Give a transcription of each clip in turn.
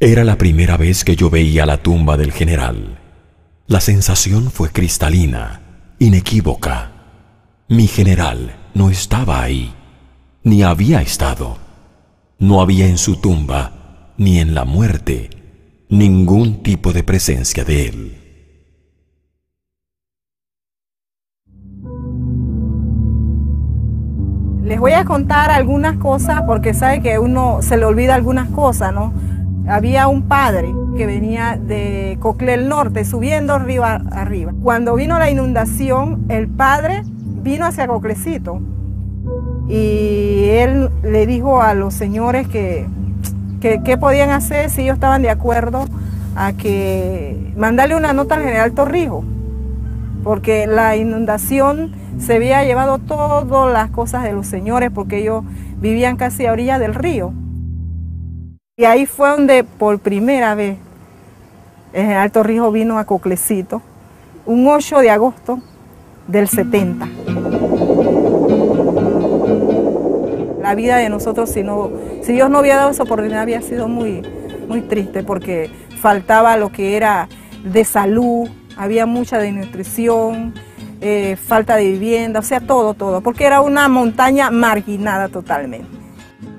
Era la primera vez que yo veía la tumba del general. La sensación fue cristalina, inequívoca. Mi general no estaba ahí, ni había estado. No había en su tumba, ni en la muerte, ningún tipo de presencia de él. Les voy a contar algunas cosas porque sabe que uno se le olvida algunas cosas, ¿no? Había un padre que venía de Coclé Norte, subiendo arriba. Cuando vino la inundación, el padre vino hacia Coclecito y él le dijo a los señores que qué podían hacer si ellos estaban de acuerdo a que mandarle una nota al general Torrijos, porque la inundación se había llevado todas las cosas de los señores, porque ellos vivían casi a orilla del río. Y ahí fue donde por primera vez el general Torrijos vino a Coclecito, un 8 de agosto del 70. La vida de nosotros, si Dios no hubiera dado esa oportunidad, había sido muy triste, porque faltaba lo que era de salud, había mucha desnutrición, falta de vivienda, o sea, todo, porque era una montaña marginada totalmente.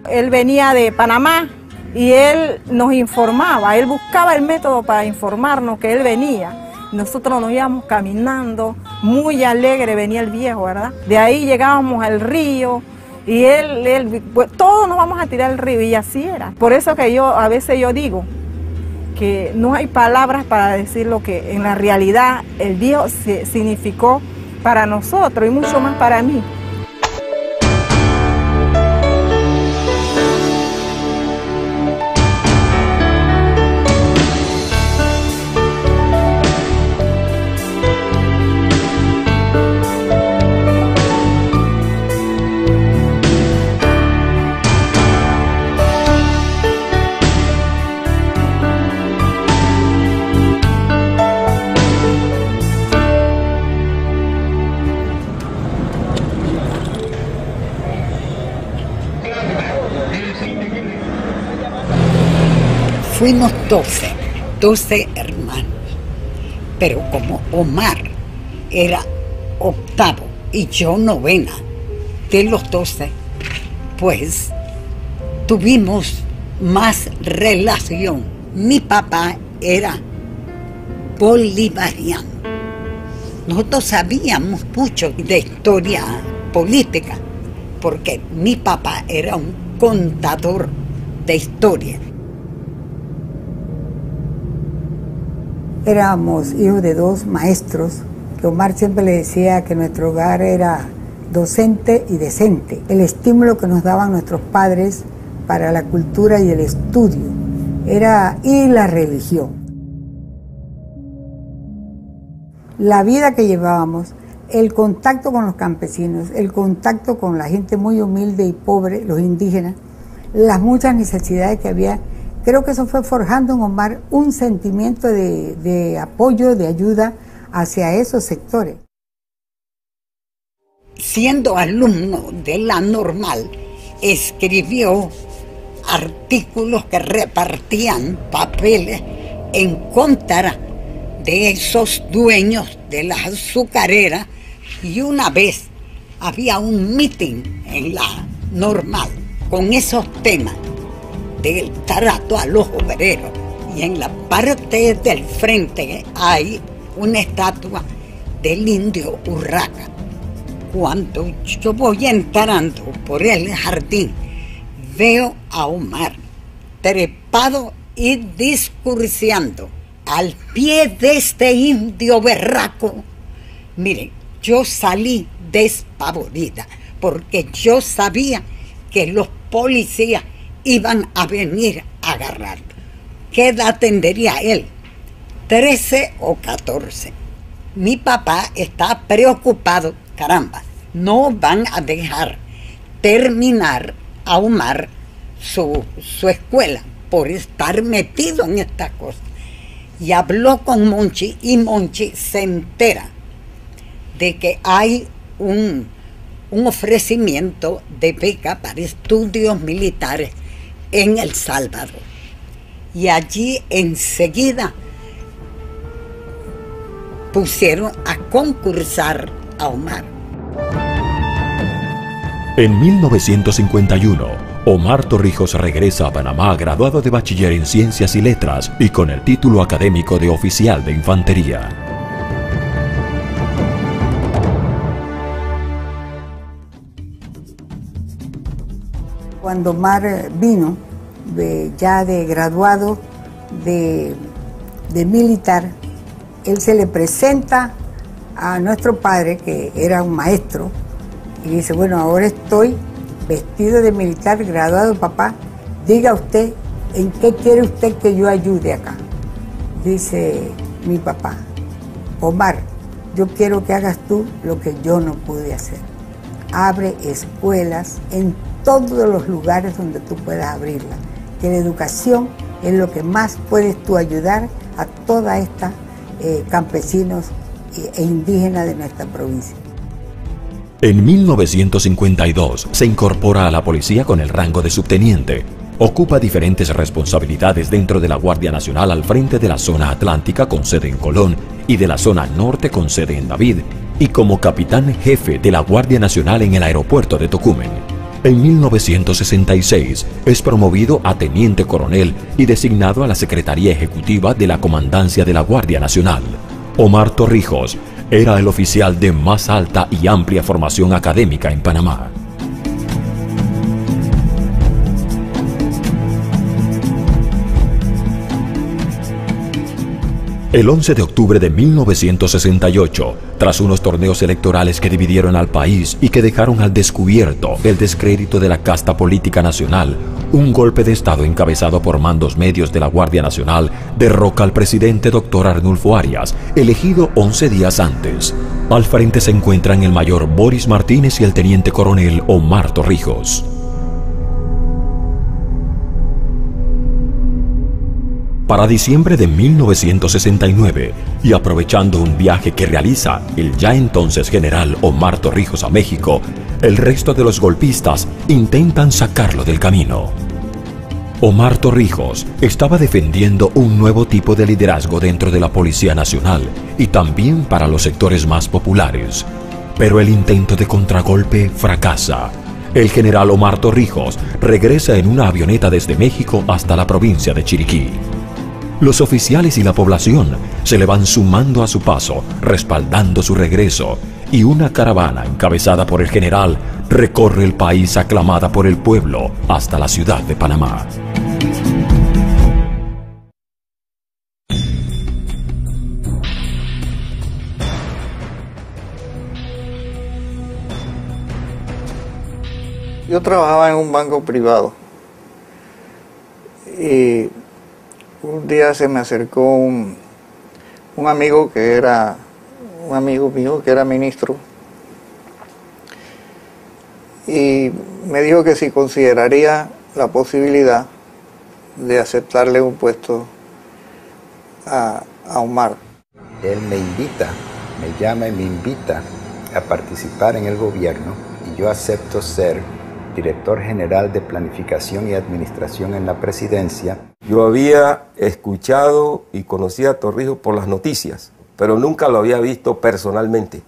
Él venía de Panamá y él nos informaba, él buscaba el método para informarnos que él venía. Nosotros nos íbamos caminando, muy alegre venía el viejo, ¿verdad? De ahí llegábamos al río y pues, todos nos vamos a tirar al río, y así era. Por eso que a veces yo digo que no hay palabras para decir lo que en la realidad el viejo significó para nosotros y mucho más para mí. Fuimos 12 hermanos, pero como Omar era octavo y yo novena de los 12, pues tuvimos más relación. Mi papá era bolivariano. Nosotros sabíamos mucho de historia política, porque mi papá era un contador de historia. Éramos hijos de dos maestros, que Omar siempre le decía que nuestro hogar era docente y decente. El estímulo que nos daban nuestros padres para la cultura y el estudio y la religión. La vida que llevábamos, el contacto con los campesinos, el contacto con la gente muy humilde y pobre, los indígenas, las muchas necesidades que había. Creo que eso fue forjando en Omar un sentimiento de apoyo, de ayuda hacia esos sectores. Siendo alumno de la normal, escribió artículos que repartían papeles en contra de esos dueños de las azucareras, y una vez había un mitin en la normal con esos temas del trato a los obreros, y en la parte del frente hay una estatua del indio Urraca. Cuando yo voy entrando por el jardín, veo a Omar trepado y discursiando al pie de este indio berraco. Miren, yo salí despavorida porque yo sabía que los policías iban a venir a agarrarlo. ¿Qué edad tendría él? 13 o 14. Mi papá está preocupado. Caramba, no van a dejar terminar a Omar su escuela por estar metido en estas cosas. Y habló con Monchi, y Monchi se entera de que hay un ofrecimiento de beca para estudios militares en El Salvador. y allí enseguida pusieron a concursar a Omar. En 1951, Omar Torrijos regresa a Panamá graduado de bachiller en Ciencias y Letras y con el título académico de oficial de infantería. Cuando Omar vino, ya de graduado de militar, él se le presenta a nuestro padre, que era un maestro, y dice, bueno, ahora estoy vestido de militar, graduado, papá, diga usted, ¿en qué quiere usted que yo ayude acá? Dice mi papá, Omar, yo quiero que hagas tú lo que yo no pude hacer. Abre escuelas en todos los lugares donde tú puedas abrirla, que la educación es lo que más puedes tú ayudar a toda esta campesinos e indígenas de nuestra provincia. En 1952 se incorpora a la policía con el rango de subteniente. Ocupa diferentes responsabilidades dentro de la Guardia Nacional al frente de la zona atlántica con sede en Colón y de la zona norte con sede en David, y como capitán jefe de la Guardia Nacional en el aeropuerto de Tocumen. En 1966 es promovido a teniente coronel y designado a la Secretaría Ejecutiva de la Comandancia de la Guardia Nacional. Omar Torrijos era el oficial de más alta y amplia formación académica en Panamá. El 11 de octubre de 1968, tras unos torneos electorales que dividieron al país y que dejaron al descubierto el descrédito de la casta política nacional, un golpe de Estado encabezado por mandos medios de la Guardia Nacional derroca al presidente Dr. Arnulfo Arias, elegido 11 días antes. Al frente se encuentran el mayor Boris Martínez y el teniente coronel Omar Torrijos. Para diciembre de 1969, y aprovechando un viaje que realiza el ya entonces general Omar Torrijos a México, el resto de los golpistas intentan sacarlo del camino. Omar Torrijos estaba defendiendo un nuevo tipo de liderazgo dentro de la Policía Nacional y también para los sectores más populares. Pero el intento de contragolpe fracasa. El general Omar Torrijos regresa en una avioneta desde México hasta la provincia de Chiriquí. Los oficiales y la población se le van sumando a su paso, respaldando su regreso, y una caravana encabezada por el general recorre el país aclamada por el pueblo hasta la ciudad de Panamá. Yo trabajaba en un banco privado y un día se me acercó un amigo que era un amigo mío que era ministro y me dijo que si consideraría la posibilidad de aceptarle un puesto a Omar. Él me invita, me llama y me invita a participar en el gobierno y yo acepto ser director general de Planificación y Administración en la Presidencia. Yo había escuchado y conocía a Torrijos por las noticias, pero nunca lo había visto personalmente,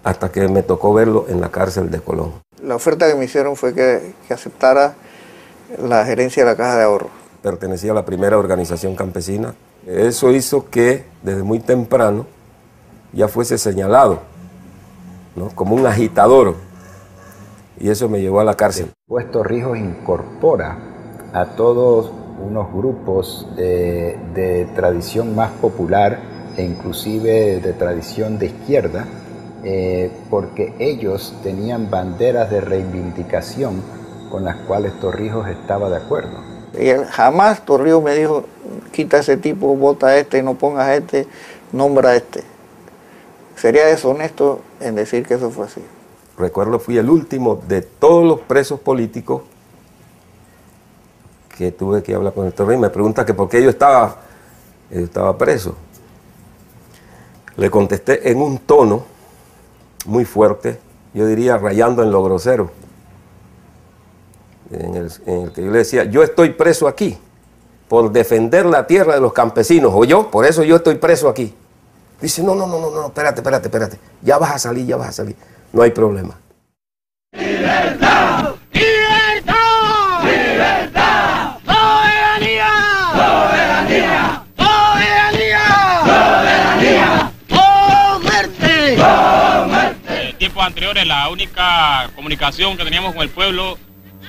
hasta que me tocó verlo en la cárcel de Colón. La oferta que me hicieron fue que aceptara la gerencia de la Caja de Ahorro. Pertenecía a la primera organización campesina. Eso hizo que desde muy temprano ya fuese señalado, ¿no?, como un agitador, y eso me llevó a la cárcel. Pues Torrijos incorpora a todos unos grupos de tradición más popular e inclusive de tradición de izquierda, porque ellos tenían banderas de reivindicación con las cuales Torrijos estaba de acuerdo. Y jamás Torrijos me dijo, quita a ese tipo, vota a este, no pongas a este, nombra a este. Sería deshonesto en decir que eso fue así. Recuerdo, fui el último de todos los presos políticos que tuve que hablar con el Torrijos. Me pregunta que por qué yo estaba preso. Le contesté en un tono muy fuerte, yo diría rayando en lo grosero, en el que yo le decía, yo estoy preso aquí, por defender la tierra de los campesinos, o yo, por eso yo estoy preso aquí. Dice, no, espérate, ya vas a salir, no hay problema. ¡Libertad! ¡Libertad! ¡Libertad! ¡Soberanía! ¡Soberanía! ¡Soberanía! ¡Soberanía! ¡Oh, muerte! ¡Oh, muerte! En tiempos anteriores la única comunicación que teníamos con el pueblo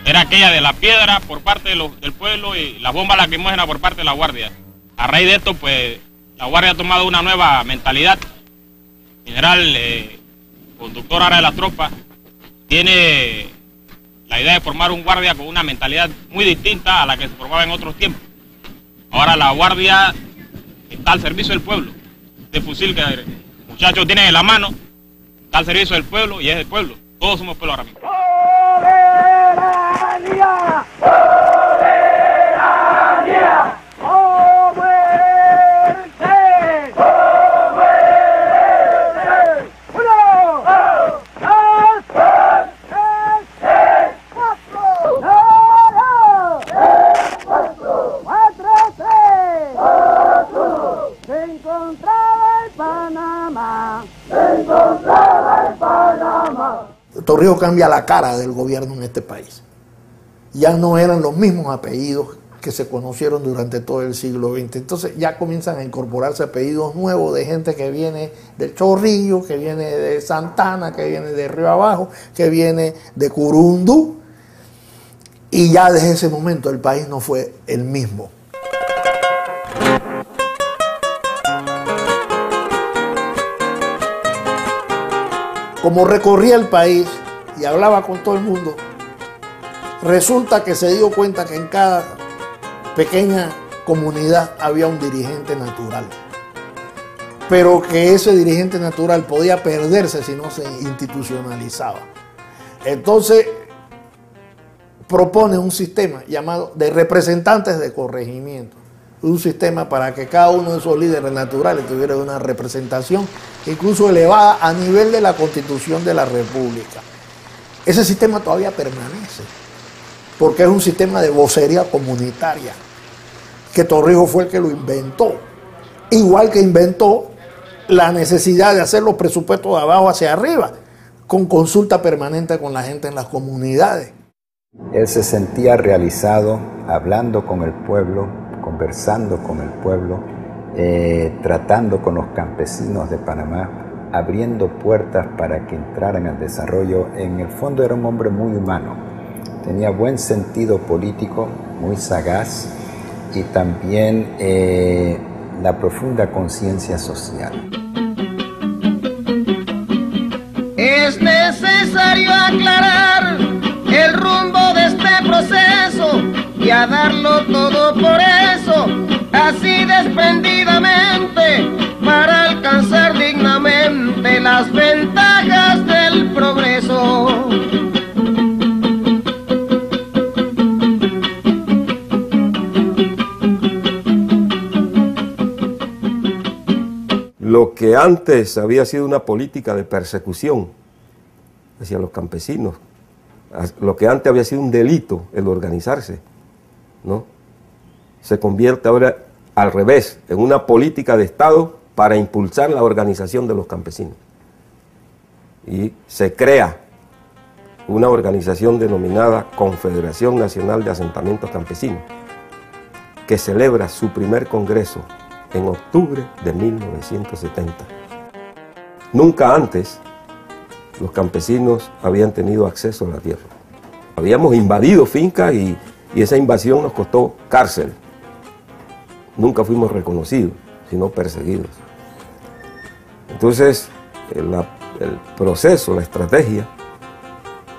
era aquella de la piedra por parte del pueblo y las bombas lacrimógenas por parte de la Guardia. A raíz de esto, pues, la Guardia ha tomado una nueva mentalidad. El general, conductor ahora de la tropa, tiene la idea de formar un guardia con una mentalidad muy distinta a la que se formaba en otros tiempos. Ahora la Guardia está al servicio del pueblo. Este fusil que los muchachos tienen en la mano está al servicio del pueblo y es del pueblo. Todos somos pueblo ahora mismo. ¡Soberanía! ¡Soberanía! ¡Oh, muerte! ¡Oh, muerte! ¡Uno! ¡Dos! ¡Tres! ¡Cuatro! ¡Cuatro! ¡Tres! Se encontraba en Panamá. Torrijos cambia la cara del gobierno en este país. Ya no eran los mismos apellidos que se conocieron durante todo el siglo XX. Entonces ya comienzan a incorporarse apellidos nuevos de gente que viene del Chorrillo, que viene de Santana, que viene de Río Abajo, que viene de Curundú. Y ya desde ese momento el país no fue el mismo. Como recorría el país y hablaba con todo el mundo, resulta que se dio cuenta que en cada pequeña comunidad había un dirigente natural, pero que ese dirigente natural podía perderse si no se institucionalizaba. Entonces propone un sistema llamado de representantes de corregimiento, un sistema para que cada uno de esos líderes naturales tuviera una representación incluso elevada a nivel de la Constitución de la República. Ese sistema todavía permanece, porque es un sistema de vocería comunitaria, que Torrijos fue el que lo inventó, igual que inventó la necesidad de hacer los presupuestos de abajo hacia arriba, con consulta permanente con la gente en las comunidades. Él se sentía realizado hablando con el pueblo, conversando con el pueblo, tratando con los campesinos de Panamá, abriendo puertas para que entraran al desarrollo. En el fondo era un hombre muy humano, tenía buen sentido político, muy sagaz y también la profunda conciencia social. Es necesario aclarar el rumbo de este proceso y a darlo todo por eso, así desprendidamente, para alcanzar dignamente las ventajas del progreso. Lo que antes había sido una política de persecución hacia los campesinos, lo que antes había sido un delito, el organizarse, ¿no? Se convierte ahora al revés, en una política de Estado para impulsar la organización de los campesinos. Y se crea una organización denominada Confederación Nacional de Asentamientos Campesinos, que celebra su primer congreso en octubre de 1970. Nunca antes los campesinos habían tenido acceso a la tierra. Habíamos invadido fincas y esa invasión nos costó cárcel. Nunca fuimos reconocidos, sino perseguidos. Entonces, el proceso, la estrategia,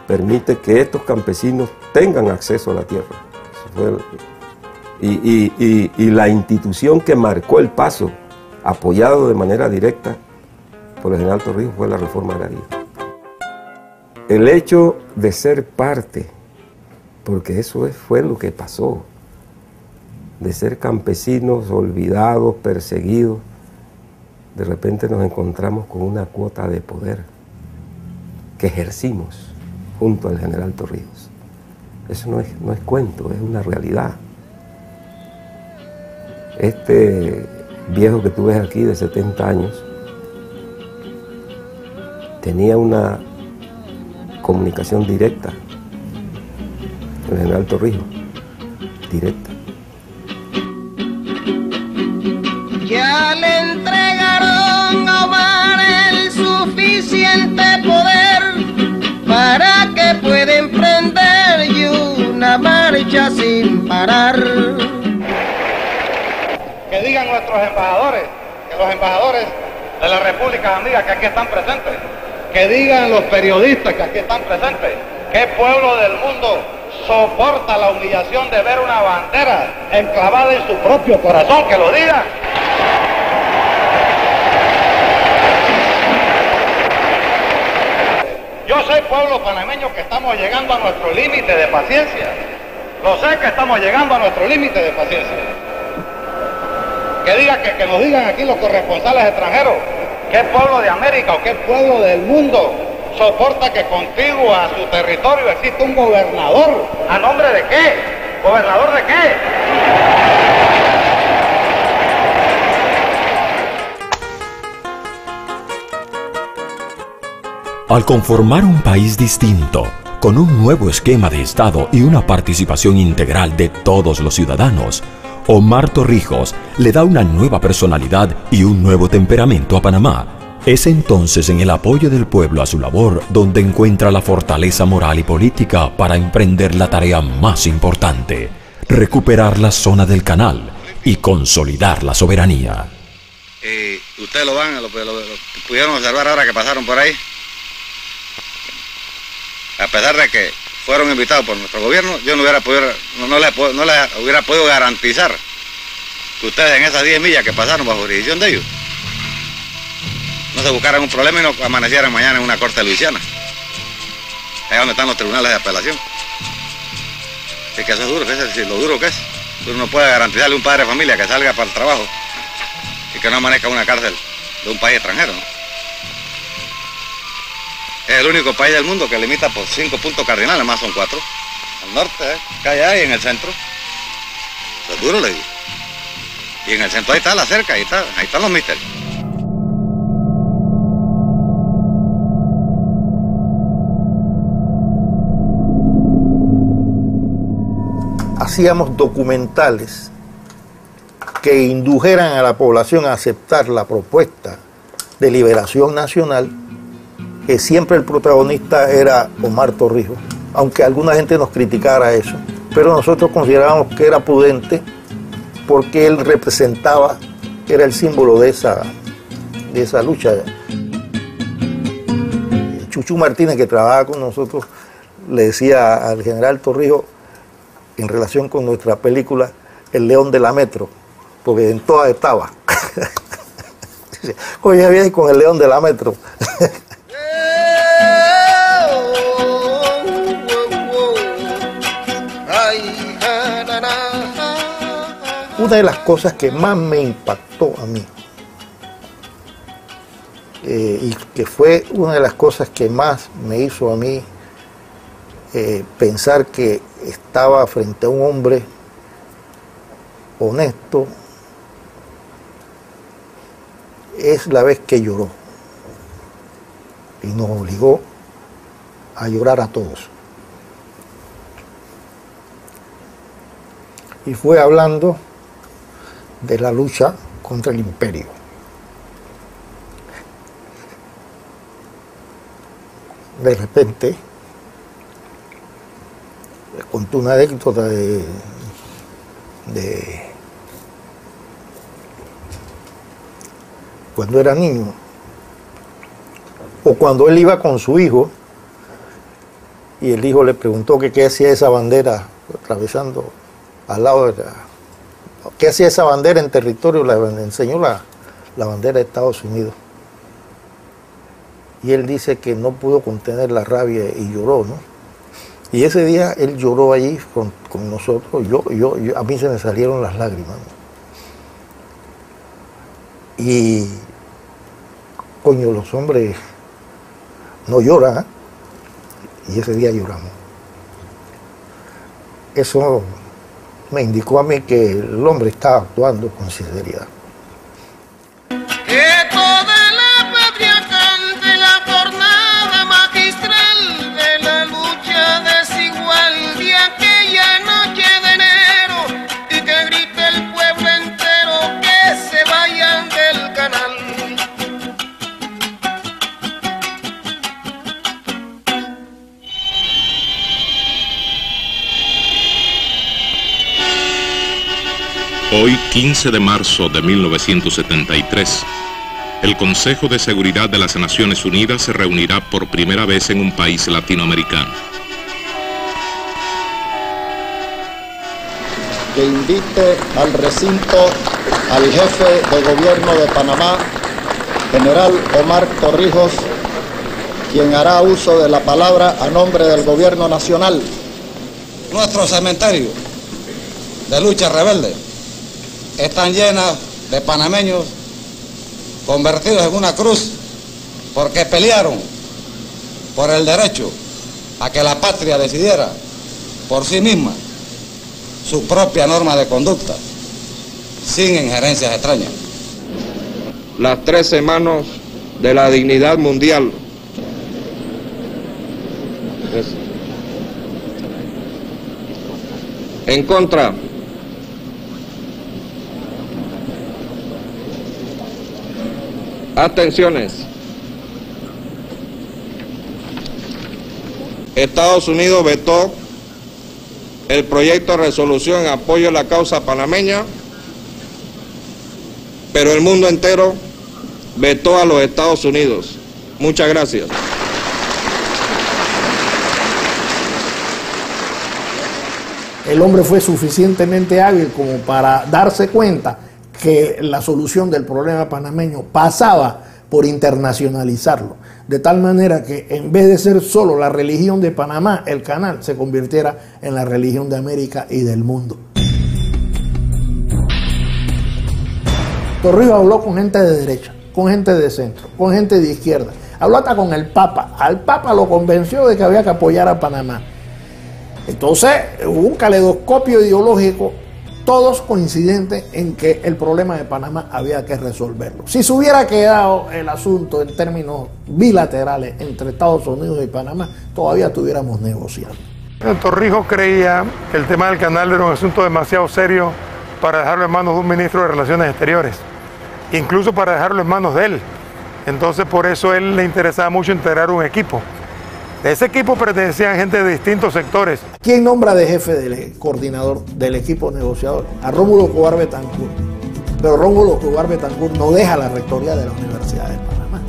permite que estos campesinos tengan acceso a la tierra. Y la institución que marcó el paso, apoyado de manera directa por el general Torrijos, fue la reforma agraria. El hecho de ser parte, porque eso fue lo que pasó, de ser campesinos olvidados, perseguidos, de repente nos encontramos con una cuota de poder que ejercimos junto al general Torrijos. Eso no es cuento, es una realidad. Este viejo que tú ves aquí de 70 años tenía una comunicación directa con el general Torrijos, directa. Ya le entregaron a Omar el suficiente poder para que pueda emprender y una marcha sin parar. Que digan nuestros embajadores, que los embajadores de las repúblicas amigas que aquí están presentes, que digan los periodistas que aquí están presentes, ¿qué pueblo del mundo soporta la humillación de ver una bandera enclavada en su propio corazón? Que lo digan. Yo sé, pueblo panameño, que estamos llegando a nuestro límite de paciencia. Lo sé que estamos llegando a nuestro límite de paciencia. Que nos digan aquí los corresponsales extranjeros, ¿qué pueblo de América o qué pueblo del mundo soporta que contiguo a su territorio existe un gobernador? ¿A nombre de qué? ¿Gobernador de qué? Al conformar un país distinto, con un nuevo esquema de Estado y una participación integral de todos los ciudadanos, Omar Torrijos le da una nueva personalidad y un nuevo temperamento a Panamá. Es entonces en el apoyo del pueblo a su labor donde encuentra la fortaleza moral y política para emprender la tarea más importante: recuperar la zona del canal y consolidar la soberanía. Ustedes lo pudieron observar ahora que pasaron por ahí. A pesar de que fueron invitados por nuestro gobierno, yo no les hubiera podido garantizar que ustedes en esas 10 millas que pasaron bajo jurisdicción de ellos no se buscaran un problema y no amanecieran mañana en una corte de Luisiana, allá donde están los tribunales de apelación. Así que eso es duro, fíjense lo duro que es. Uno no puede garantizarle a un padre de familia que salga para el trabajo y que no amanezca en una cárcel de un país extranjero, ¿no? Es el único país del mundo que limita por 5 puntos cardinales, más son 4. Al norte, allá y en el centro. Eso es duro, le digo. Y en el centro ahí está la cerca, ahí están los misterios. Hacíamos documentales que indujeran a la población a aceptar la propuesta de liberación nacional, que siempre el protagonista era Omar Torrijos, aunque alguna gente nos criticara eso, pero nosotros considerábamos que era prudente porque él representaba, era el símbolo de esa lucha. Chuchu Martínez, que trabajaba con nosotros, le decía al general Torrijos, en relación con nuestra película El León de la Metro, porque en todas estaba. Oye, bien con el León de la Metro. Una de las cosas que más me impactó a mí, y que fue una de las cosas que más me hizo a mí pensar que estaba frente a un hombre honesto, es la vez que lloró y nos obligó a llorar a todos. Y fue hablando de la lucha contra el imperio. De repente les contó una anécdota de cuando era niño, o cuando él iba con su hijo y el hijo le preguntó que qué hacía esa bandera atravesando al lado de la... ¿Qué hacía esa bandera en territorio? Le enseñó la bandera de Estados Unidos. Y él dice que no pudo contener la rabia y lloró, ¿no? Y ese día él lloró allí con nosotros, a mí se me salieron las lágrimas, ¿no? Y, coño, los hombres no lloran, ¿eh? Y ese día lloramos. Eso me indicó a mí que el hombre estaba actuando con sinceridad. Que toda la patria cante la jornada magistral de la lucha desigual de aquella noche de enero y que grite el pueblo entero que se vayan del canal. Hoy, 15 de marzo de 1973, el Consejo de Seguridad de las Naciones Unidas se reunirá por primera vez en un país latinoamericano. Que invite al recinto al jefe de gobierno de Panamá, general Omar Torrijos, quien hará uso de la palabra a nombre del gobierno nacional. Nuestros cementerios de lucha rebelde están llenas de panameños convertidos en una cruz porque pelearon por el derecho a que la patria decidiera por sí misma su propia norma de conducta, sin injerencias extrañas. Las 13 manos de la dignidad mundial. En contra abstenciones. Estados Unidos vetó el proyecto de resolución en apoyo a la causa panameña, pero el mundo entero vetó a los Estados Unidos. Muchas gracias. El hombre fue suficientemente hábil como para darse cuenta que la solución del problema panameño pasaba por internacionalizarlo, de tal manera que en vez de ser solo la religión de Panamá, el canal se convirtiera en la religión de América y del mundo. Torrijos habló con gente de derecha, con gente de centro, con gente de izquierda, habló hasta con el Papa. Al Papa lo convenció de que había que apoyar a Panamá. Entonces hubo un caleidoscopio ideológico, todos coincidentes en que el problema de Panamá había que resolverlo. Si se hubiera quedado el asunto en términos bilaterales entre Estados Unidos y Panamá, todavía estuviéramos negociando. Torrijos creía que el tema del canal era un asunto demasiado serio para dejarlo en manos de un ministro de Relaciones Exteriores, incluso para dejarlo en manos de él. Entonces por eso a él le interesaba mucho integrar un equipo. De ese equipo pertenecían gente de distintos sectores. ¿Quién nombra de jefe del coordinador del equipo negociador? A Rómulo Tovar Betancourt. Pero Rómulo Tovar Betancourt no deja la rectoría de la Universidad de Panamá.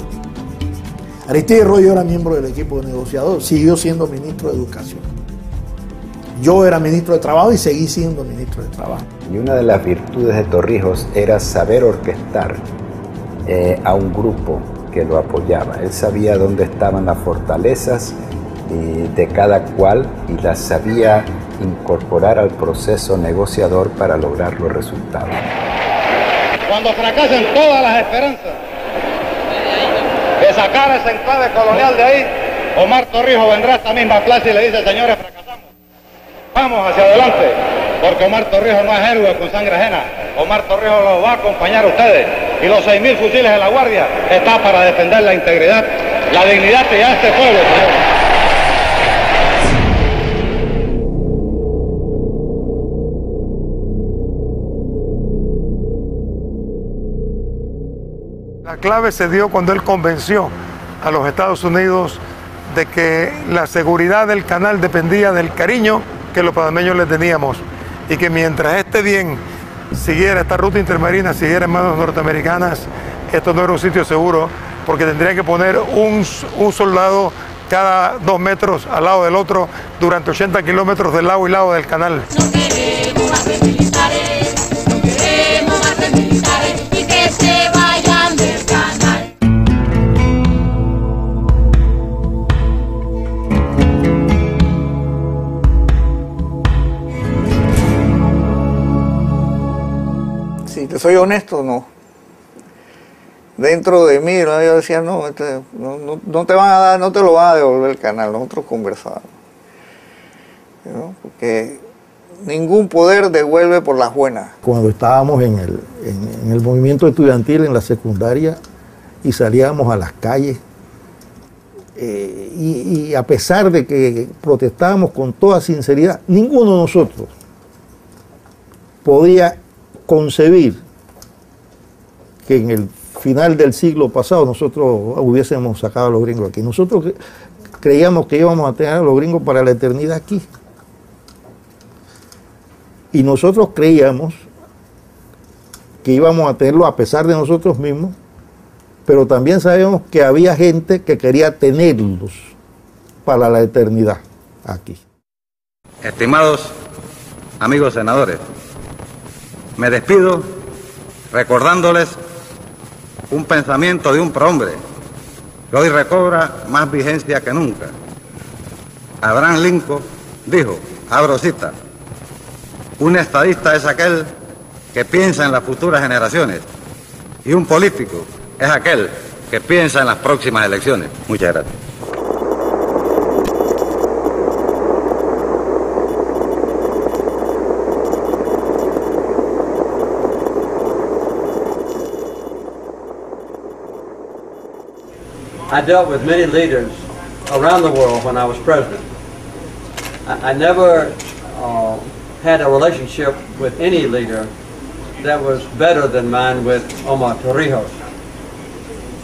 Aristide Royo era miembro del equipo negociador, siguió siendo ministro de Educación. Yo era ministro de Trabajo y seguí siendo ministro de Trabajo. Y una de las virtudes de Torrijos era saber orquestar a un grupo que lo apoyaba. Él sabía dónde estaban las fortalezas de cada cual y las sabía incorporar al proceso negociador para lograr los resultados. Cuando fracasen todas las esperanzas de sacar ese enclave colonial de ahí, Omar Torrijos vendrá a esta misma plaza y le dice: señores, fracasamos, vamos hacia adelante, porque Omar Torrijos no es héroe con sangre ajena. Omar Torrijos los va a acompañar a ustedes, y los 6.000 fusiles de la Guardia está para defender la integridad, la dignidad de este pueblo, señores. La clave se dio cuando él convenció a los Estados Unidos de que la seguridad del canal dependía del cariño que los panameños le teníamos, y que mientras esté bien, siguiera esta ruta intermarina, siguiera en manos norteamericanas, esto no era un sitio seguro, porque tendría que poner un soldado cada 2 metros al lado del otro durante 80 kilómetros del lado y lado del canal. No queremos más militares, no queremos más militares y que se vayan del canal. Si te soy honesto, no. Dentro de mí, ¿no? Yo decía, no, no te van a dar, no te lo van a devolver el canal, nosotros conversábamos. ¿No? Porque ningún poder devuelve por las buenas. Cuando estábamos en el movimiento estudiantil en la secundaria y salíamos a las calles, y a pesar de que protestábamos con toda sinceridad, ninguno de nosotros podía concebir que en el final del siglo pasado nosotros hubiésemos sacado a los gringos aquí. Nosotros creíamos que íbamos a tener a los gringos para la eternidad aquí. Y nosotros creíamos que íbamos a tenerlo a pesar de nosotros mismos, pero también sabemos que había gente que quería tenerlos para la eternidad aquí. Estimados amigos senadores, me despido recordándoles un pensamiento de un prohombre que hoy recobra más vigencia que nunca. Abraham Lincoln dijo, abro cita, un estadista es aquel que piensa en las futuras generaciones y un político es aquel que piensa en las próximas elecciones. Muchas gracias. I dealt with many leaders around the world when I was president. I never had a relationship with any leader that was better than mine with Omar Torrijos.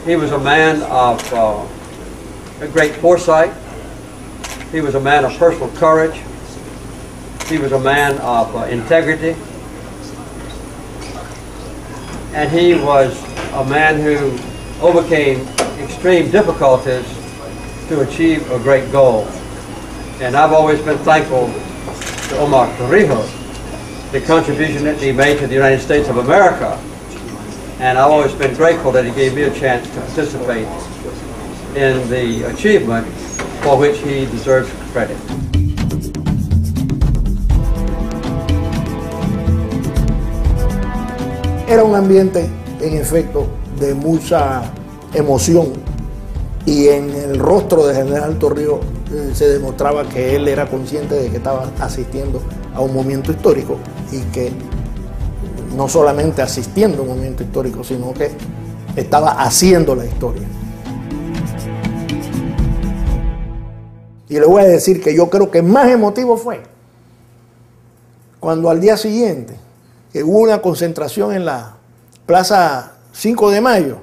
He was a man of a great foresight. He was a man of personal courage. He was a man of integrity. And he was a man who overcame extreme difficulties to achieve a great goal. And I've always been thankful to Omar Torrijos, the contribution that he made to the United States of America. And I've always been grateful that he gave me a chance to participate in the achievement for which he deserves credit. Era un ambiente, en efecto, de mucha emoción, y en el rostro del general Torrijos se demostraba que él era consciente de que estaba asistiendo a un momento histórico, y que no solamente asistiendo a un momento histórico, sino que estaba haciendo la historia. Y le voy a decir que yo creo que más emotivo fue cuando al día siguiente, que hubo una concentración en la Plaza 5 de Mayo,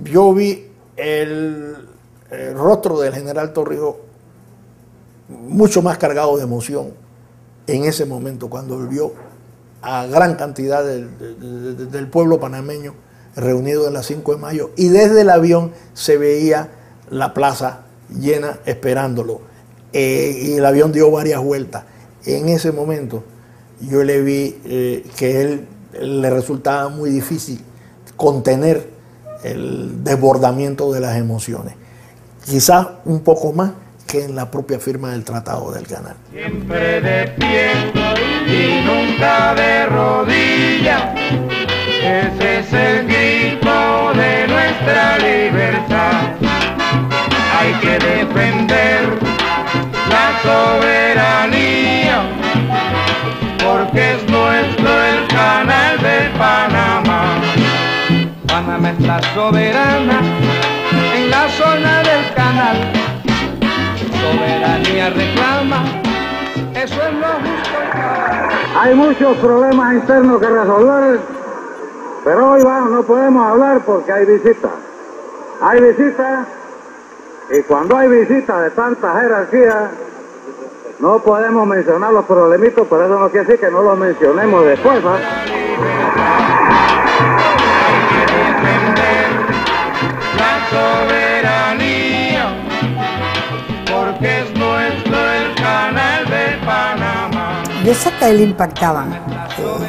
yo vi el rostro del general Torrijos mucho más cargado de emoción en ese momento, cuando vio a gran cantidad del pueblo panameño reunido en la 5 de Mayo, y desde el avión se veía la plaza llena esperándolo, y el avión dio varias vueltas. En ese momento yo le vi que él le resultaba muy difícil contener el desbordamiento de las emociones, quizás un poco más que en la propia firma del Tratado del Canal. Siempre de pie y nunca de rodillas, ese es el grito de nuestra libertad. Hay que defender la soberanía, porque es nuestro el canal de Panamá. Panamá está soberana en la zona del canal. Soberanía reclama, eso es lo justo. Hay muchos problemas internos que resolver, pero hoy no podemos hablar porque hay visitas. Hay visitas, y cuando hay visitas de tanta jerarquía, no podemos mencionar los problemitos, pero eso no quiere decir que no los mencionemos después, ¿no? La soberanía, porque es nuestro el canal de Panamá. De eso que a él impactaba,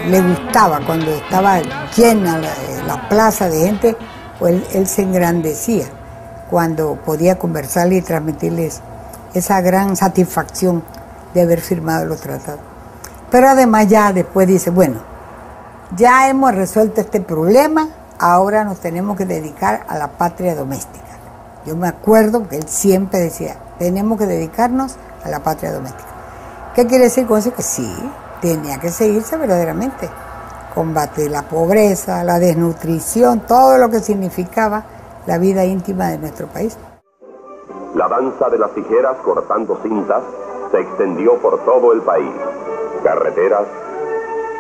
le gustaba cuando estaba llena la plaza de gente, pues él se engrandecía cuando podía conversarle y transmitirles esa gran satisfacción de haber firmado los tratados. Pero además ya después dice, bueno, ya hemos resuelto este problema, ahora nos tenemos que dedicar a la patria doméstica. Yo me acuerdo que él siempre decía, tenemos que dedicarnos a la patria doméstica. ¿Qué quiere decir con eso? Que sí, tenía que seguirse verdaderamente. Combatir la pobreza, la desnutrición, todo lo que significaba la vida íntima de nuestro país. La danza de las tijeras cortando cintas se extendió por todo el país. Carreteras,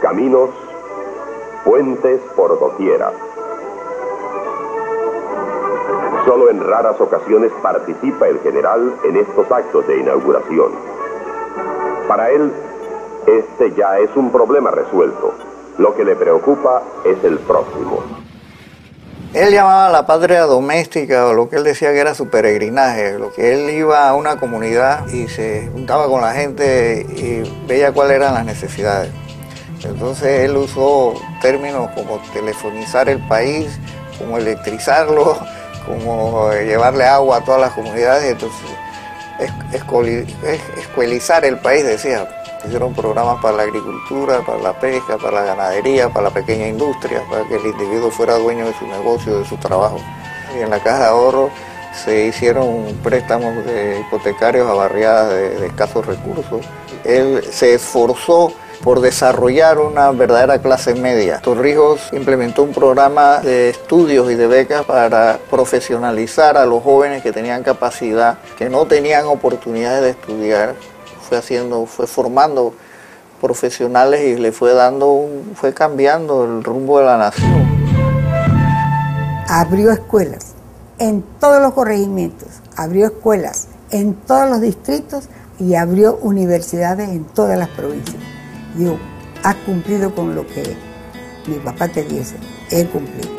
caminos, puentes por doquiera. Solo en raras ocasiones participa el general en estos actos de inauguración. Para él, este ya es un problema resuelto. Lo que le preocupa es el próximo. Él llamaba a la patria doméstica, o lo que él decía que era su peregrinaje, lo que él iba a una comunidad y se juntaba con la gente y veía cuáles eran las necesidades. Entonces él usó términos como telefonizar el país, como electrizarlo, como llevarle agua a todas las comunidades, entonces escuelizar el país, decía. Hicieron programas para la agricultura, para la pesca, para la ganadería, para la pequeña industria, para que el individuo fuera dueño de su negocio, de su trabajo. Y en la Caja de Ahorro se hicieron préstamos hipotecarios a barriadas de escasos recursos. Él se esforzó por desarrollar una verdadera clase media. Torrijos implementó un programa de estudios y de becas para profesionalizar a los jóvenes que tenían capacidad, que no tenían oportunidades de estudiar. Fue formando profesionales y le fue cambiando el rumbo de la nación. Abrió escuelas en todos los corregimientos, abrió escuelas en todos los distritos y abrió universidades en todas las provincias. Digo, has cumplido con lo que mi papá te dice, he cumplido.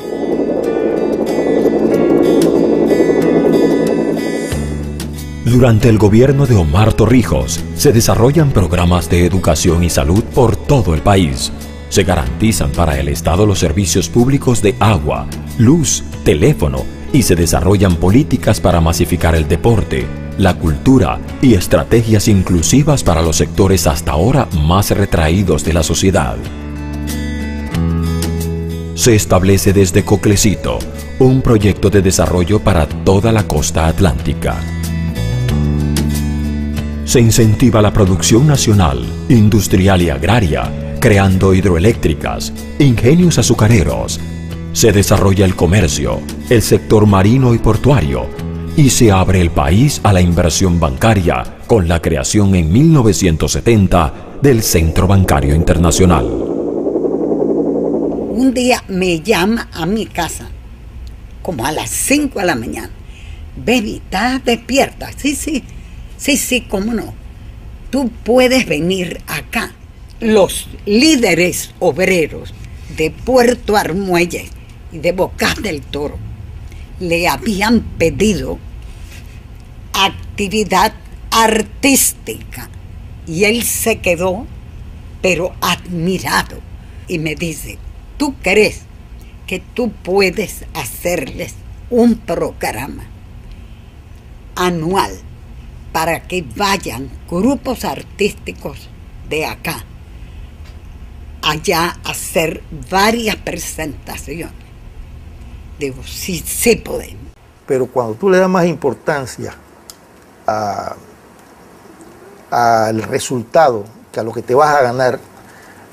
Durante el gobierno de Omar Torrijos se desarrollan programas de educación y salud por todo el país. Se garantizan para el Estado los servicios públicos de agua, luz, teléfono y se desarrollan políticas para masificar el deporte, la cultura y estrategias inclusivas para los sectores hasta ahora más retraídos de la sociedad. Se establece desde Coclecito un proyecto de desarrollo para toda la costa atlántica. Se incentiva la producción nacional, industrial y agraria, creando hidroeléctricas, ingenios azucareros. Se desarrolla el comercio, el sector marino y portuario, y se abre el país a la inversión bancaria con la creación en 1970 del Centro Bancario Internacional. Un día me llama a mi casa, como a las 5 de la mañana. Baby, ¿estás despierta? Sí, cómo no. Tú puedes venir acá. Los líderes obreros de Puerto Armuelles y de Bocas del Toro le habían pedido actividad artística y él se quedó, pero admirado, y me dice, ¿tú crees que tú puedes hacerles un programa anual para que vayan grupos artísticos de acá allá a hacer varias presentaciones? Digo, sí podemos. Pero cuando tú le das más importancia al resultado que a lo que te vas a ganar,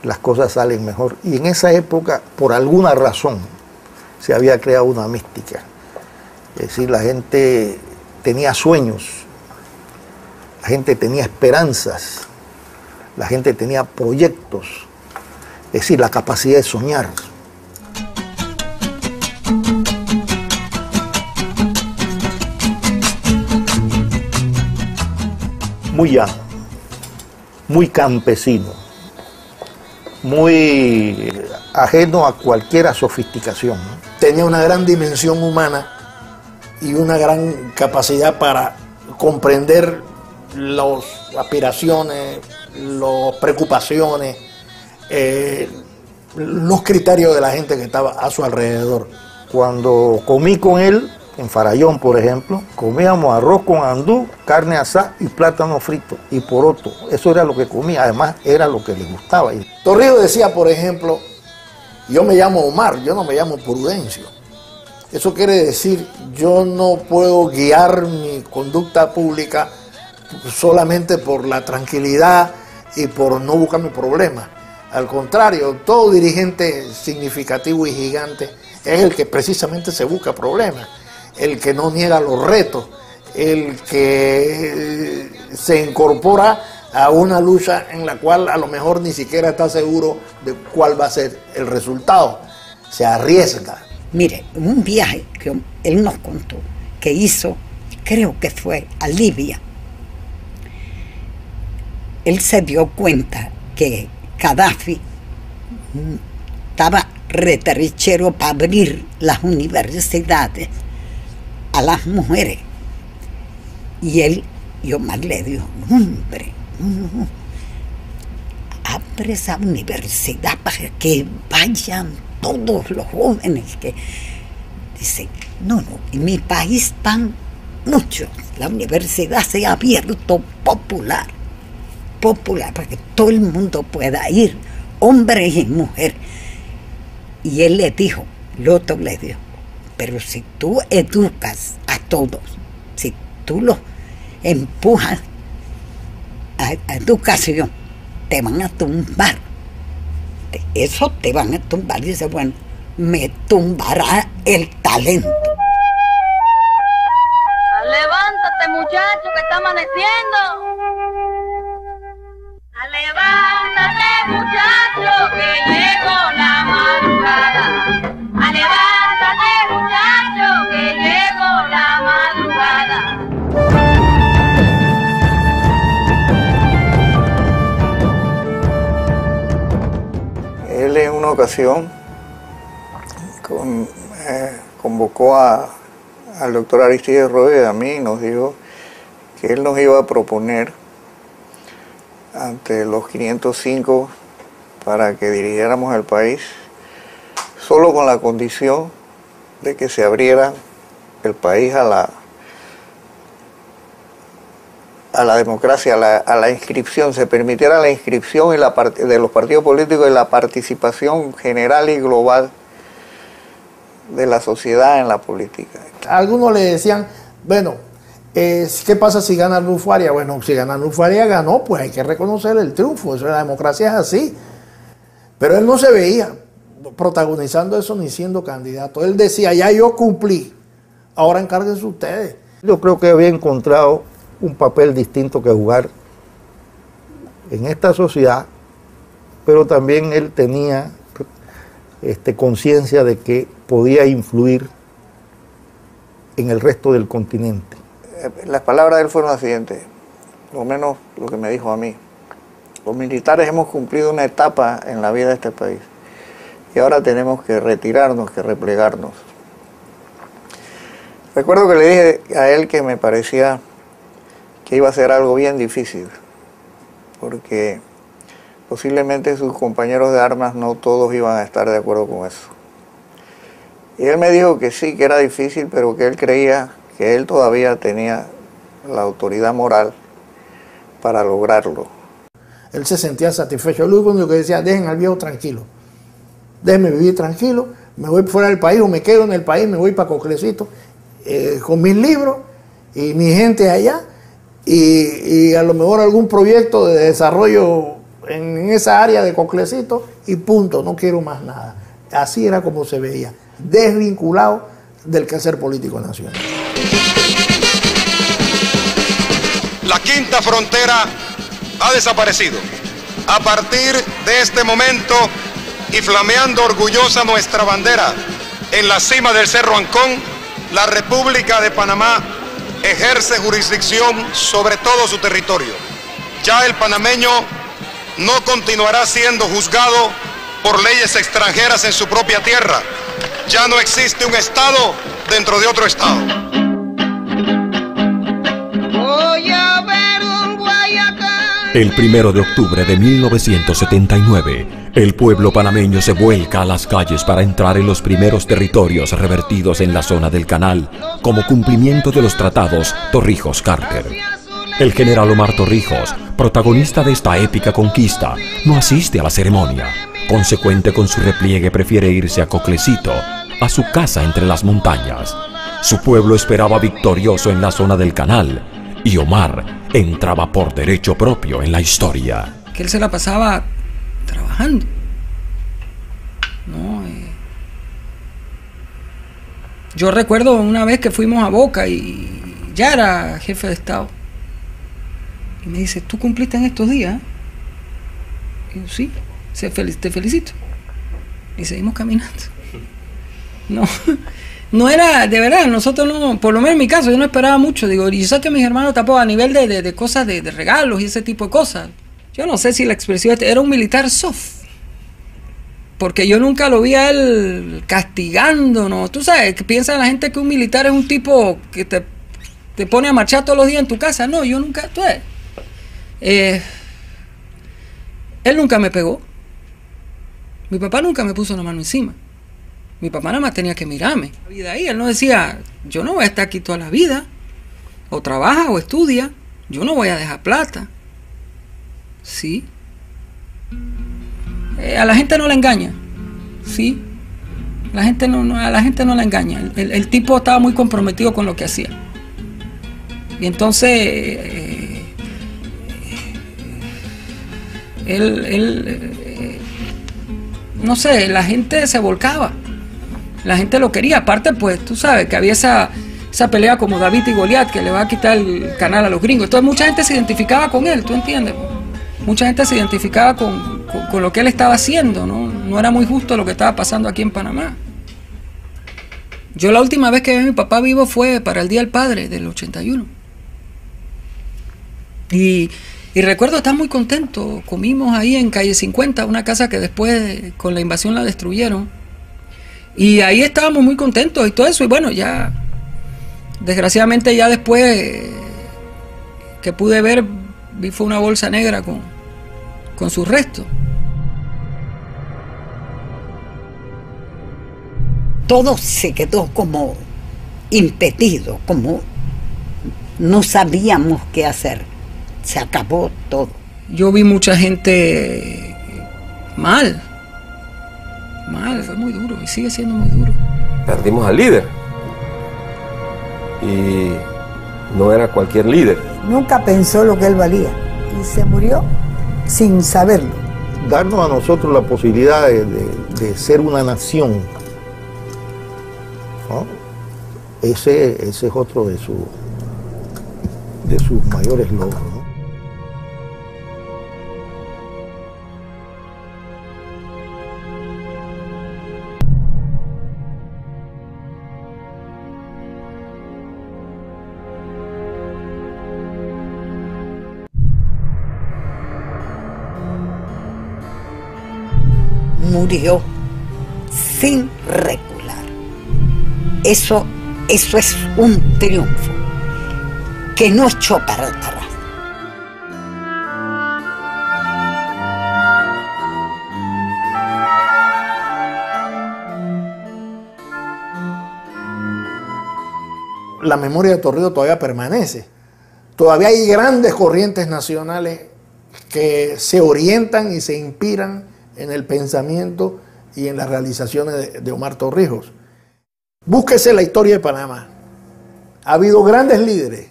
las cosas salen mejor. Y en esa época, por alguna razón, se había creado una mística. Es decir, la gente tenía sueños, la gente tenía esperanzas, la gente tenía proyectos, es decir, la capacidad de soñar. Muy llano, muy campesino, muy ajeno a cualquier sofisticación, ¿no? Tenía una gran dimensión humana y una gran capacidad para comprender las aspiraciones, las preocupaciones, los criterios de la gente que estaba a su alrededor. Cuando comí con él, en Farallón, por ejemplo, comíamos arroz con andú, carne asada y plátano frito y poroto. Eso era lo que comía, además era lo que le gustaba. Torrijos decía, por ejemplo, yo me llamo Omar, yo no me llamo Prudencio. Eso quiere decir, yo no puedo guiar mi conducta pública solamente por la tranquilidad y por no buscarme problemas. Al contrario, todo dirigente significativo y gigante es el que precisamente se busca problemas, el que no niega los retos, el que se incorpora a una lucha en la cual a lo mejor ni siquiera está seguro de cuál va a ser el resultado. Se arriesga. Mire, un viaje que él nos contó que hizo, creo que fue a Libia. Él se dio cuenta que Gaddafi estaba reterichero para abrir las universidades a las mujeres. Y él, Omar le dijo, hombre, no, abre esa universidad para que vayan todos los jóvenes que... Dice, no, en mi país están muchos. La universidad se ha abierto popular, para que todo el mundo pueda ir, hombres y mujeres. Y él le dijo, Loto le dijo, pero si tú educas a todos, si tú los empujas a educación, te van a tumbar. Eso te van a tumbar. Dice, bueno, me tumbará el talento. Levántate, muchacho, que está amaneciendo. Levántate, muchacho, que llegó la madrugada. Levántate, muchacho, que llegó la madrugada. Él en una ocasión convocó al doctor Aristides Roe y a mí y nos dijo que él nos iba a proponer ante los 505 para que dirigiéramos el país, solo con la condición de que se abriera el país a la democracia, a la inscripción, se permitiera la inscripción de los partidos políticos y la participación general y global de la sociedad en la política. Algunos le decían, bueno, ¿qué pasa si gana Arnulfo Faria? Bueno, si gana Arnulfo Faria ganó, pues hay que reconocer el triunfo, eso, la democracia es así. Pero él no se veía protagonizando eso ni siendo candidato. Él decía, ya yo cumplí, ahora encárguense ustedes. Yo creo que había encontrado un papel distinto que jugar en esta sociedad, pero también él tenía conciencia de que podía influir en el resto del continente. Las palabras de él fueron las siguientes, lo menos lo que me dijo a mí. Los militares hemos cumplido una etapa en la vida de este país y ahora tenemos que retirarnos, que replegarnos. Recuerdo que le dije a él que me parecía que iba a ser algo bien difícil, porque posiblemente sus compañeros de armas no todos iban a estar de acuerdo con eso. Y él me dijo que sí, que era difícil, pero que él creía que él todavía tenía la autoridad moral para lograrlo. Él se sentía satisfecho. Lo único que decía, dejen al viejo tranquilo, déjenme vivir tranquilo, me voy fuera del país o me quedo en el país, me voy para Coclecito con mis libros y mi gente allá y a lo mejor algún proyecto de desarrollo en esa área de Coclecito y punto, no quiero más nada. Así era como se veía, desvinculado del quehacer político nacional. La quinta frontera ha desaparecido. A partir de este momento y flameando orgullosa nuestra bandera en la cima del Cerro Ancón, la República de Panamá ejerce jurisdicción sobre todo su territorio. Ya el panameño no continuará siendo juzgado por leyes extranjeras en su propia tierra. Ya no existe un Estado dentro de otro Estado. Voy a ver un Guayacán. El 1 de octubre de 1979, el pueblo panameño se vuelca a las calles para entrar en los primeros territorios revertidos en la zona del canal, como cumplimiento de los tratados Torrijos-Carter. El general Omar Torrijos, protagonista de esta épica conquista, no asiste a la ceremonia. Consecuente con su repliegue, prefiere irse a Coclecito, a su casa entre las montañas. Su pueblo esperaba victorioso en la zona del canal, y Omar entraba por derecho propio en la historia. que él se la pasaba trabajando, ¿no? Yo recuerdo una vez que fuimos a Boca y ya era jefe de Estado. Y me dice, ¿tú cumpliste en estos días? Y yo, sí, te felicito. Y seguimos caminando. No era, de verdad, nosotros no, por lo menos en mi caso, yo no esperaba mucho. Digo, y yo sé que mis hermanos tampoco, a nivel de cosas, de regalos y ese tipo de cosas. Yo no sé si la expresión era un militar soft. Porque yo nunca lo vi a él castigando, ¿no? Tú sabes, que piensa la gente que un militar es un tipo que te pone a marchar todos los días en tu casa. No, yo nunca, tú sabes. Él nunca me pegó. Mi papá nunca me puso la mano encima. Mi papá nada más tenía que mirarme. La vida ahí, él no decía, yo no voy a estar aquí toda la vida. O trabaja o estudia. Yo no voy a dejar plata. Sí. A la gente no la engaña, ¿sí? A la gente no la engaña. El tipo estaba muy comprometido con lo que hacía. Y entonces, no sé, la gente se volcaba. La gente lo quería. Aparte, pues, tú sabes que había esa pelea como David y Goliat, que le va a quitar el canal a los gringos. Entonces mucha gente se identificaba con él, ¿tú entiendes? Mucha gente se identificaba con lo que él estaba haciendo, ¿no? No era muy justo lo que estaba pasando aquí en Panamá. Yo la última vez que vi a mi papá vivo fue para el Día del Padre del 81. Y recuerdo estar muy contento. Comimos ahí en calle 50, una casa que después con la invasión la destruyeron. Y ahí estábamos muy contentos y todo eso. Y bueno, ya, desgraciadamente ya después que pude ver, vi fue una bolsa negra con sus restos. Todo se quedó como impedido, como no sabíamos qué hacer. Se acabó todo. Yo vi mucha gente mal, fue muy duro y sigue siendo muy duro. Perdimos al líder y no era cualquier líder. Nunca pensó lo que él valía y se murió sin saberlo. Darnos a nosotros la posibilidad de ser una nación, ¿no? Ese es otro de sus mayores logros, ¿no? Murió sin recular. Eso es un triunfo que no echó para atrás. La memoria de Torrijos todavía permanece. Todavía hay grandes corrientes nacionales que se orientan y se inspiran en el pensamiento y en las realizaciones de Omar Torrijos. Búsquese la historia de Panamá. Ha habido grandes líderes,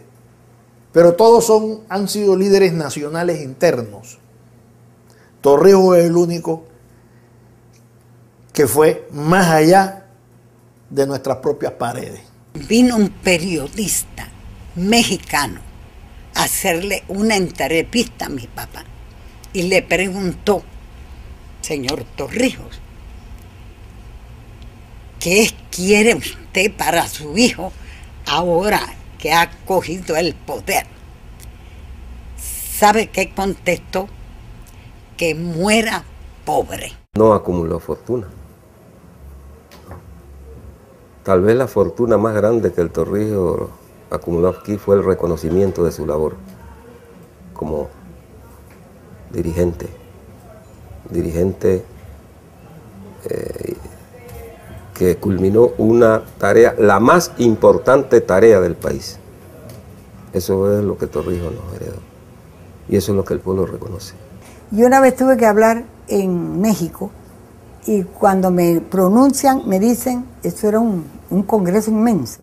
pero todos han sido líderes nacionales internos. Torrijos es el único que fue más allá de nuestras propias paredes. Vino un periodista mexicano a hacerle una entrevista a mi papá y le preguntó: señor Torrijos, ¿qué quiere usted para su hijo ahora que ha cogido el poder? ¿Sabe qué contestó? Que muera pobre. No acumuló fortuna. Tal vez la fortuna más grande que el Torrijos acumuló aquí fue el reconocimiento de su labor como dirigente que culminó una tarea, la más importante tarea del país. Eso es lo que Torrijos nos heredó y eso es lo que el pueblo reconoce. Yo una vez tuve que hablar en México y cuando me pronuncian me dicen, esto era un congreso inmenso,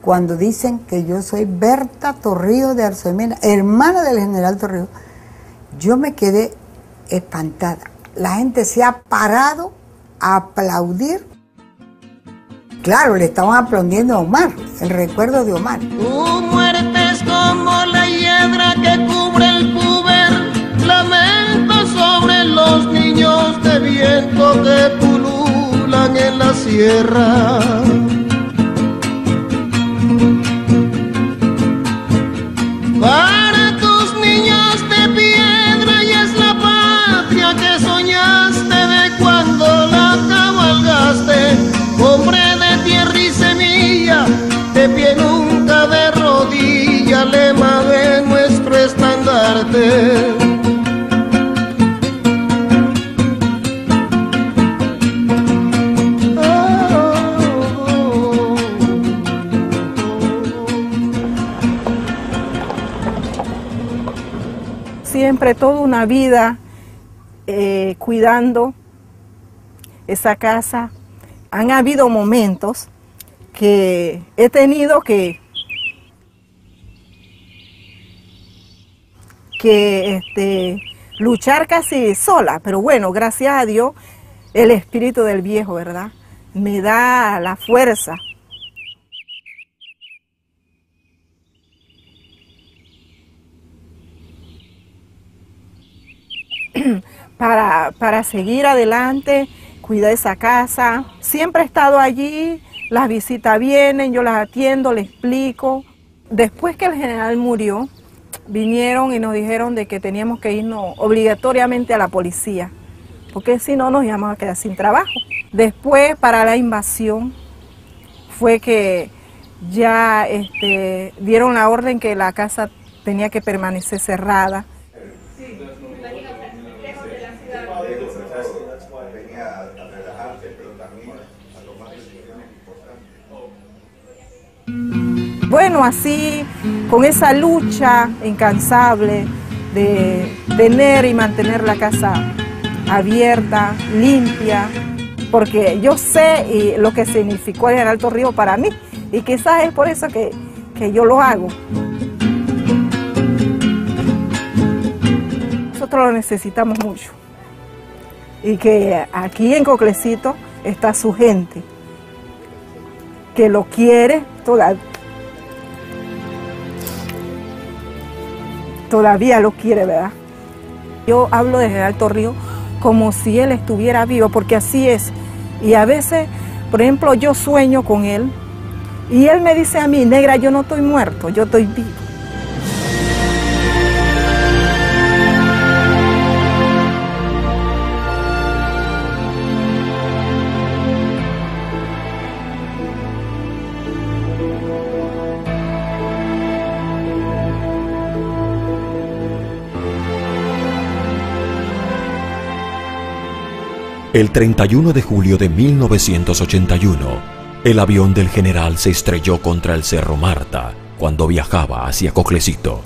cuando dicen que yo soy Berta Torrijos de Arosemena, hermana del general Torrijos, yo me quedé espantada. La gente se ha parado a aplaudir. Claro, le estaban aplaudiendo a Omar, el recuerdo de Omar. Tu muerte es como la hiedra que cubre el puber, lamento sobre los niños de viento que pululan en la sierra. Para tus niños de piedra y es la patria que soñaste de cuando la cabalgaste, hombre de tierra y semilla, de pie nunca de rodilla, lema de nuestro estandarte. Siempre toda una vida cuidando esa casa. Han habido momentos que he tenido que luchar casi sola, pero bueno, gracias a Dios, el espíritu del viejo, ¿verdad?, me da la fuerza. Para seguir adelante, cuidar esa casa. Siempre he estado allí, las visitas vienen, yo las atiendo, les explico. Después que el general murió, vinieron y nos dijeron de que teníamos que irnos obligatoriamente a la policía, porque si no nos íbamos a quedar sin trabajo. Después, para la invasión, fue que ya dieron la orden que la casa tenía que permanecer cerrada. Bueno, así, con esa lucha incansable de tener y mantener la casa abierta, limpia, porque yo sé lo que significó el general Torrijos para mí, y quizás es por eso que yo lo hago. Nosotros lo necesitamos mucho, y que aquí en Coclecito está su gente, que lo quiere todavía lo quiere, ¿verdad? Yo hablo de general Torrijos como si él estuviera vivo, porque así es. Y a veces, por ejemplo, yo sueño con él y él me dice a mí: negra, yo no estoy muerto, yo estoy vivo. El 31 de julio de 1981, el avión del general se estrelló contra el Cerro Marta cuando viajaba hacia Coclecito.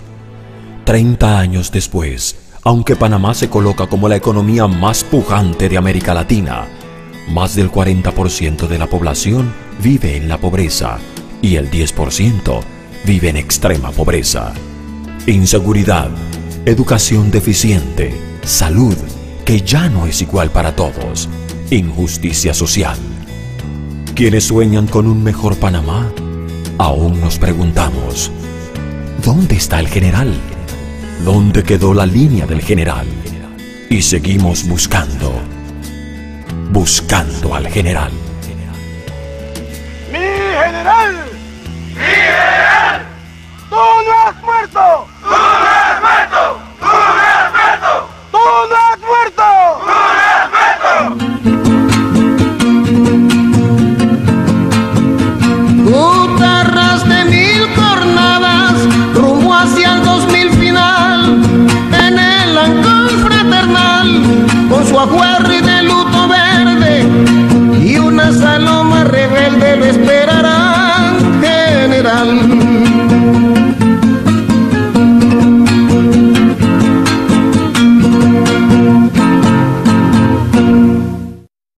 30 años después, aunque Panamá se coloca como la economía más pujante de América Latina, más del 40% de la población vive en la pobreza y el 10% vive en extrema pobreza. Inseguridad, educación deficiente, salud que ya no es igual para todos, injusticia social. Quienes sueñan con un mejor Panamá, aún nos preguntamos: ¿dónde está el general? ¿Dónde quedó la línea del general? Y seguimos buscando al general. ¡Mi general! ¡Mi general! ¡Tú no has muerto!